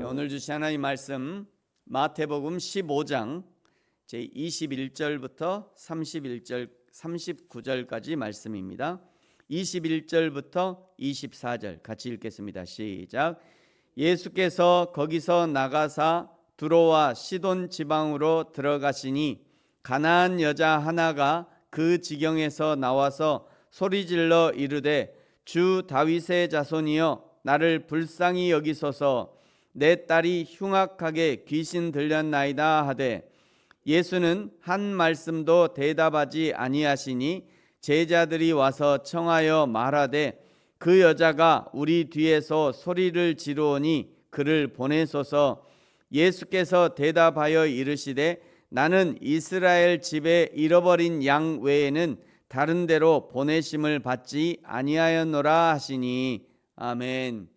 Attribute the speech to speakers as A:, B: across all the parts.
A: 오늘 주신 하나님 말씀 마태복음 15장 제 21절부터 31절 39절까지 말씀입니다. 21절부터 24절 같이 읽겠습니다. 시작. 예수께서 거기서 나가사 두로와 시돈 지방으로 들어가시니 가나안 여자 하나가 그 지경에서 나와서 소리질러 이르되 주 다윗의 자손이여 나를 불쌍히 여기소서 내 딸이 흉악하게 귀신 들렸나이다 하되 예수는 한 말씀도 대답하지 아니하시니 제자들이 와서 청하여 말하되 그 여자가 우리 뒤에서 소리를 지르오니 그를 보내소서. 예수께서 대답하여 이르시되 나는 이스라엘 집에 잃어버린 양 외에는 다른 데로 보내심을 받지 아니하였노라 하시니. 아멘.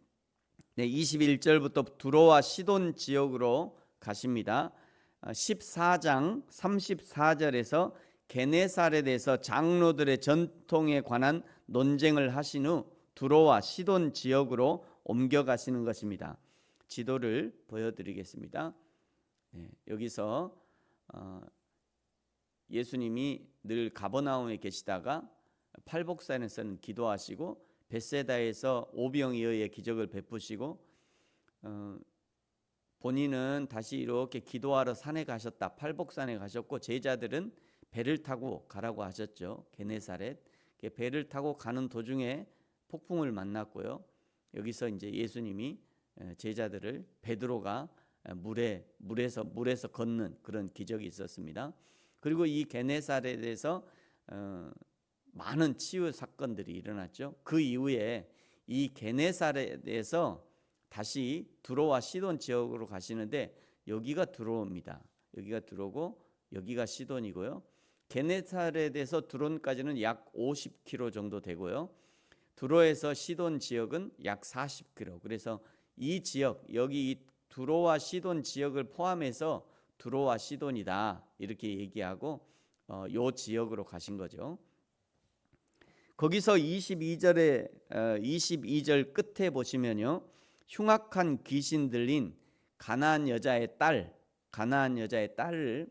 A: 21절부터 두로와 시돈 지역으로 가십니다. 14장 34절에서 게네사렛에서 장로들의 전통에 관한 논쟁을 하신 후 두로와 시돈 지역으로 옮겨가시는 것입니다. 지도를 보여드리겠습니다. 여기서 예수님이 늘 가버나움에 계시다가 팔복산에서는 기도하시고 벳세다에서 오병이어의 기적을 베푸시고 본인은 다시 이렇게 기도하러 산에 가셨다. 팔복산에 가셨고 제자들은 배를 타고 가라고 하셨죠. 게네사렛. 배를 타고 가는 도중에 폭풍을 만났고요. 여기서 이제 예수님이 제자들을 베드로가 물에서 걷는 그런 기적이 있었습니다. 그리고 이 게네사렛에서 많은 치유 사건들이 일어났죠. 그 이후에 이 게네사렛에서 다시 두로와 시돈 지역으로 가시는데 여기가 두로입니다. 여기가 두로고 여기가 시돈이고요. 게네사렛에서 두론까지는 약 50km 정도 되고요. 두로에서 시돈 지역은 약 40km. 그래서 이 지역, 여기 이 두로와 시돈 지역을 포함해서 두로와 시돈이다 이렇게 얘기하고 요 지역으로 가신 거죠. 거기서 22절 끝에 보시면요. 흉악한 귀신 들린 가나안 여자의 딸을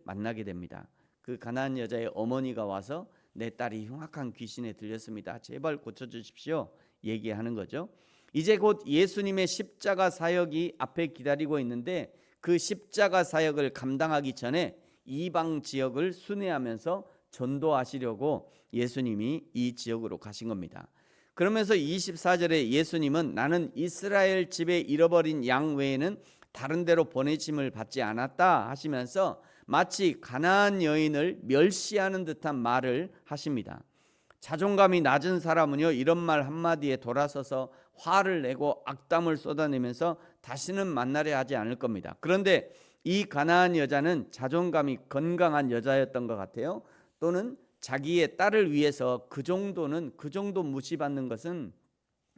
A: 만나게 됩니다. 그 가나안 여자의 어머니가 와서 내 딸이 흉악한 귀신에 들렸습니다. 제발 고쳐주십시오. 얘기하는 거죠. 이제 곧 예수님의 십자가 사역이 앞에 기다리고 있는데 그 십자가 사역을 감당하기 전에 이방 지역을 순회하면서 전도하시려고 예수님이 이 지역으로 가신 겁니다. 그러면서 24절에 예수님은 나는 이스라엘 집에 잃어버린 양 외에는 다른 데로 보내심을 받지 않았다 하시면서 마치 가나안 여인을 멸시하는 듯한 말을 하십니다. 자존감이 낮은 사람은요 이런 말 한마디에 돌아서서 화를 내고 악담을 쏟아내면서 다시는 만나려 하지 않을 겁니다. 그런데 이 가나안 여자는 자존감이 건강한 여자였던 것 같아요. 또는 자기의 딸을 위해서 그 정도 무시받는 것은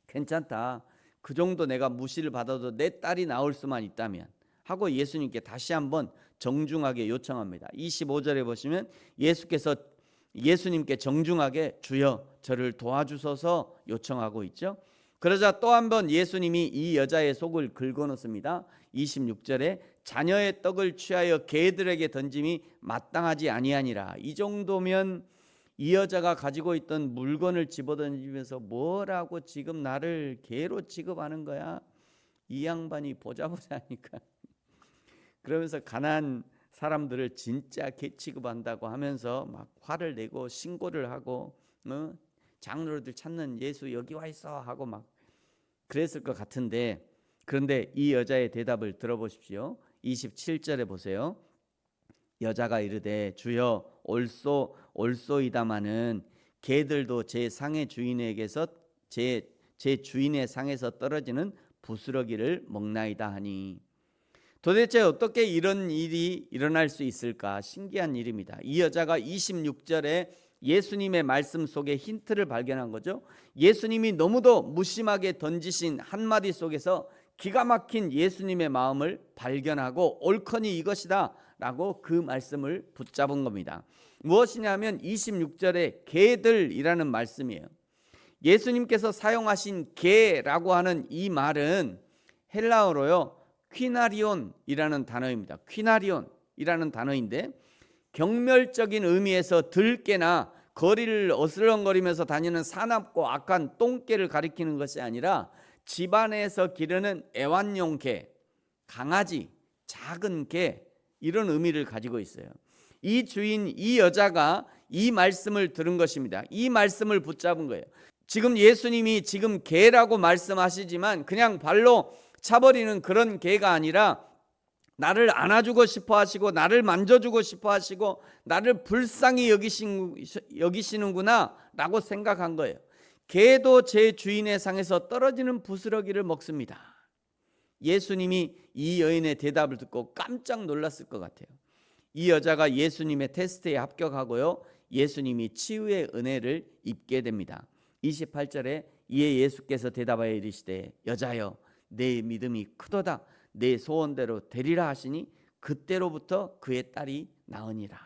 A: 괜찮다. 그 정도 내가 무시를 받아도 내 딸이 나올 수만 있다면 하고 예수님께 다시 한번 정중하게 요청합니다. 25절에 보시면 예수께서 예수님께 정중하게 주여 저를 도와주소서 요청하고 있죠. 그러자 또 한번 예수님이 이 여자의 속을 긁어놓습니다. 26절에 자녀의 떡을 취하여 개들에게 던짐이 마땅하지 아니하니라. 이 정도면 이 여자가 가지고 있던 물건을 집어던지면서 뭐라고 지금 나를 개로 취급하는 거야? 이 양반이 보자 하니까 그러면서 가난한 사람들을 진짜 개 취급한다고 하면서 막 화를 내고 신고를 하고 장로들 찾는 예수 여기 와 있어 하고 막 그랬을 것 같은데 그런데 이 여자의 대답을 들어보십시오. 27절에 보세요. 여자가 이르되 주여 올소이다마는 개들도 제 상의 주인에게서 제 주인의 상에서 떨어지는 부스러기를 먹나이다 하니. 도대체 어떻게 이런 일이 일어날 수 있을까? 신기한 일입니다. 이 여자가 26절에 예수님의 말씀 속에 힌트를 발견한 거죠. 예수님이 너무도 무심하게 던지신 한마디 속에서 기가 막힌 예수님의 마음을 발견하고 옳거니 이것이다 라고 그 말씀을 붙잡은 겁니다. 무엇이냐면 26절에 개들이라는 말씀이에요. 예수님께서 사용하신 개라고 하는 이 말은 헬라어로요 퀴나리온이라는 단어입니다. 퀴나리온이라는 단어인데 경멸적인 의미에서 들깨나 거리를 어슬렁거리면서 다니는 사납고 악한 똥개를 가리키는 것이 아니라 집안에서 기르는 애완용 개, 강아지, 작은 개, 이런 의미를 가지고 있어요. 이 주인, 이 여자가 이 말씀을 들은 것입니다. 이 말씀을 붙잡은 거예요. 지금 예수님이 지금 개라고 말씀하시지만 그냥 발로 차버리는 그런 개가 아니라 나를 안아주고 싶어 하시고 나를 만져주고 싶어 하시고 나를 불쌍히 여기시는구나 라고 생각한 거예요. 개도 제 주인의 상에서 떨어지는 부스러기를 먹습니다. 예수님이 이 여인의 대답을 듣고 깜짝 놀랐을 것 같아요. 이 여자가 예수님의 테스트에 합격하고요, 예수님이 치유의 은혜를 입게 됩니다. 28절에 이에 예수께서 대답하여 이르시되 여자여 내 믿음이 크도다 내 소원대로 되리라 하시니 그때로부터 그의 딸이 나으니라.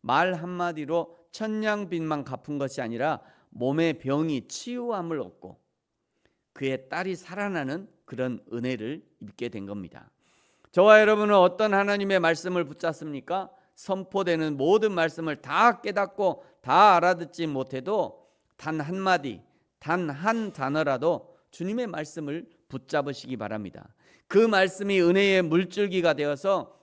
A: 말 한마디로 천냥빚만 갚은 것이 아니라 몸의 병이 치유함을 얻고 그의 딸이 살아나는 그런 은혜를 입게 된 겁니다. 저와 여러분은 어떤 하나님의 말씀을 붙잡습니까? 선포되는 모든 말씀을 다 깨닫고 다 알아듣지 못해도 단 한마디, 단 한 단어라도 주님의 말씀을 붙잡으시기 바랍니다. 그 말씀이 은혜의 물줄기가 되어서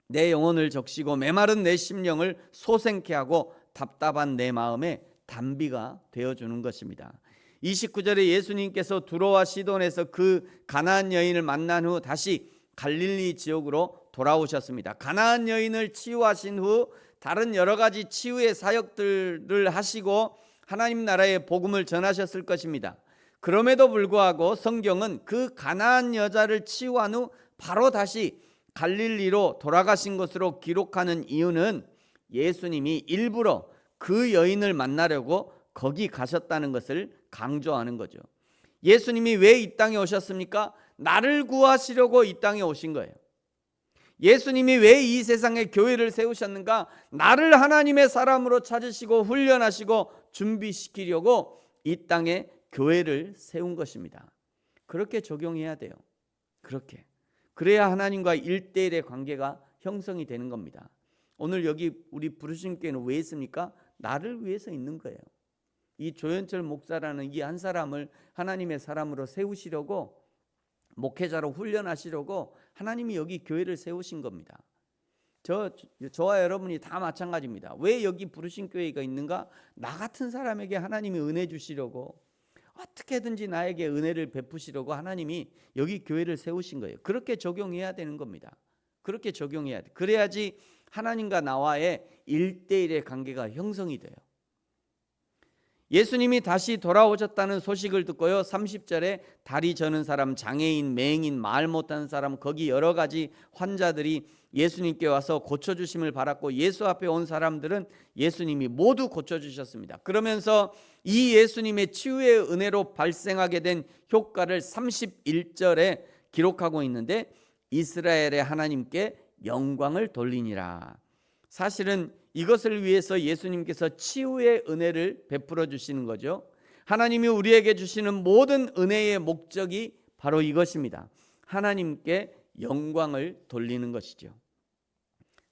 A: 내 영혼을 적시고 메마른 내 심령을 소생케 하고 답답한 내 마음에 단비가 되어주는 것입니다. 29절에 예수님께서 두로와 시돈에서 그 가나안 여인을 만난 후 다시 갈릴리 지역으로 돌아오셨습니다. 가나안 여인을 치유하신 후 다른 여러 가지 치유의 사역들을 하시고 하나님 나라의 복음을 전하셨을 것입니다. 그럼에도 불구하고 성경은 그 가나안 여자를 치유한 후 바로 다시 갈릴리로 돌아가신 것으로 기록하는 이유는 예수님이 일부러 그 여인을 만나려고 거기 가셨다는 것을 강조하는 거죠. 예수님이 왜 이 땅에 오셨습니까? 나를 구하시려고 이 땅에 오신 거예요. 예수님이 왜 이 세상에 교회를 세우셨는가? 나를 하나님의 사람으로 찾으시고 훈련하시고 준비시키려고 이 땅에 교회를 세운 것입니다. 그렇게 적용해야 돼요. 그렇게. 그래야 하나님과 1대1의 관계가 형성이 되는 겁니다. 오늘 여기 우리 부르신 교회는 왜 있습니까? 나를 위해서 있는 거예요. 이 조현철 목사라는 이 한 사람을 하나님의 사람으로 세우시려고, 목회자로 훈련하시려고 하나님이 여기 교회를 세우신 겁니다. 저와 여러분이 다 마찬가지입니다. 왜 여기 부르신 교회가 있는가? 나 같은 사람에게 하나님이 은혜 주시려고, 어떻게든지 나에게 은혜를 베푸시려고 하나님이 여기 교회를 세우신 거예요. 그렇게 적용해야 되는 겁니다. 그렇게 적용해야 돼. 그래야지 하나님과 나와의 1대1의 관계가 형성이 돼요. 예수님이 다시 돌아오셨다는 소식을 듣고요, 30절에 다리 저는 사람, 장애인, 맹인, 말 못하는 사람, 거기 여러 가지 환자들이 예수님께 와서 고쳐주심을 바랐고 예수 앞에 온 사람들은 예수님이 모두 고쳐주셨습니다. 그러면서 이 예수님의 치유의 은혜로 발생하게 된 효과를 31절에 기록하고 있는데, 이스라엘의 하나님께 영광을 돌리니라. 사실은 이것을 위해서 예수님께서 치유의 은혜를 베풀어 주시는 거죠. 하나님이 우리에게 주시는 모든 은혜의 목적이 바로 이것입니다. 하나님께 영광을 돌리는 것이죠.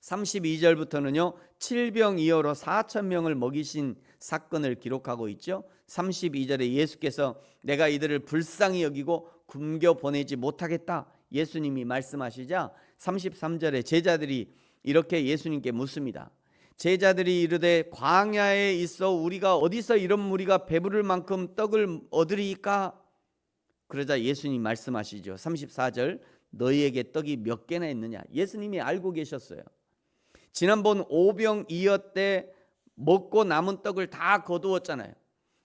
A: 32절부터는요, 7병2호로 4,000명을 먹이신 사건을 기록하고 있죠. 32절에 예수께서 내가 이들을 불쌍히 여기고 굶겨 보내지 못하겠다 예수님이 말씀하시자 33절에 제자들이 이렇게 예수님께 묻습니다. 제자들이 이르되 광야에 있어 우리가 어디서 이런 무리가 배부를 만큼 떡을 얻으리까? 그러자 예수님 말씀하시죠. 34절 너희에게 떡이 몇 개나 있느냐? 예수님이 알고 계셨어요. 지난번 오병이어 때 먹고 남은 떡을 다 거두었잖아요.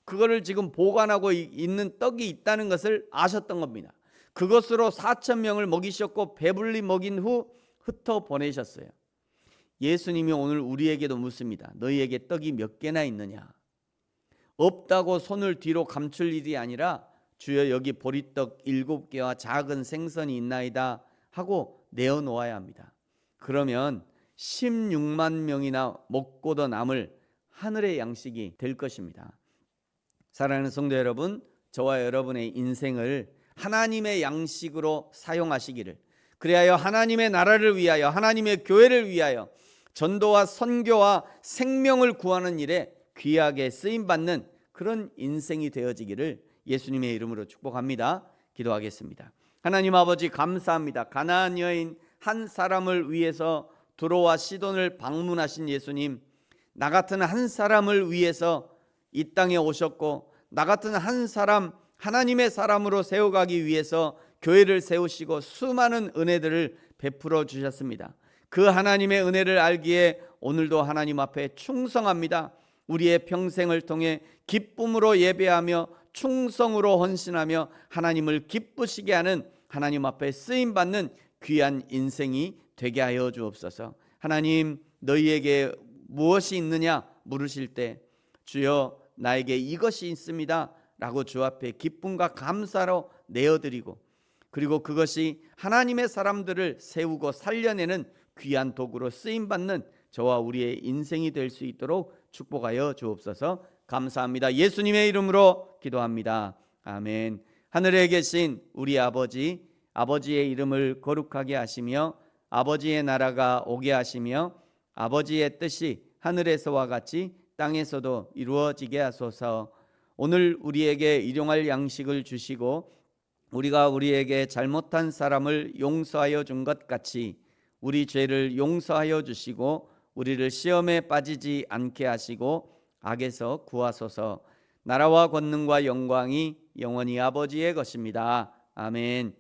A: 그거를 지금 보관하고 있는 떡이 있다는 것을 아셨던 겁니다. 그것으로 4,000명을 먹이셨고 배불리 먹인 후 흩어 보내셨어요. 예수님이 오늘 우리에게도 묻습니다. 너희에게 떡이 몇 개나 있느냐? 없다고 손을 뒤로 감출 일이 아니라 주여 여기 보리떡 7개와 작은 생선이 있나이다 하고 내어놓아야 합니다. 그러면 16만 명이나 먹고도 남을 하늘의 양식이 될 것입니다. 사랑하는 성도 여러분, 저와 여러분의 인생을 하나님의 양식으로 사용하시기를, 그리하여 하나님의 나라를 위하여, 하나님의 교회를 위하여 전도와 선교와 생명을 구하는 일에 귀하게 쓰임받는 그런 인생이 되어지기를 예수님의 이름으로 축복합니다. 기도하겠습니다. 하나님 아버지, 감사합니다. 가나안 여인 한 사람을 위해서 두로와 시돈을 방문하신 예수님, 나 같은 한 사람을 위해서 이 땅에 오셨고, 나 같은 한 사람, 하나님의 사람으로 세워가기 위해서 교회를 세우시고 수많은 은혜들을 베풀어 주셨습니다. 그 하나님의 은혜를 알기에 오늘도 하나님 앞에 충성합니다. 우리의 평생을 통해 기쁨으로 예배하며 충성으로 헌신하며 하나님을 기쁘시게 하는, 하나님 앞에 쓰임받는 귀한 인생이 되게 하여 주옵소서. 하나님, 너희에게 무엇이 있느냐 물으실 때 주여 나에게 이것이 있습니다 라고 주 앞에 기쁨과 감사로 내어드리고, 그리고 그것이 하나님의 사람들을 세우고 살려내는 귀한 도구로 쓰임받는 저와 우리의 인생이 될 수 있도록 축복하여 주옵소서. 감사합니다. 예수님의 이름으로 기도합니다. 아멘. 하늘에 계신 우리 아버지, 아버지의 이름을 거룩하게 하시며 아버지의 나라가 오게 하시며 아버지의 뜻이 하늘에서와 같이 땅에서도 이루어지게 하소서. 오늘 우리에게 일용할 양식을 주시고 우리가 우리에게 잘못한 사람을 용서하여 준 것 같이 우리 죄를 용서하여 주시고 우리를 시험에 빠지지 않게 하시고 악에서 구하소서. 나라와 권능과 영광이 영원히 아버지의 것입니다. 아멘.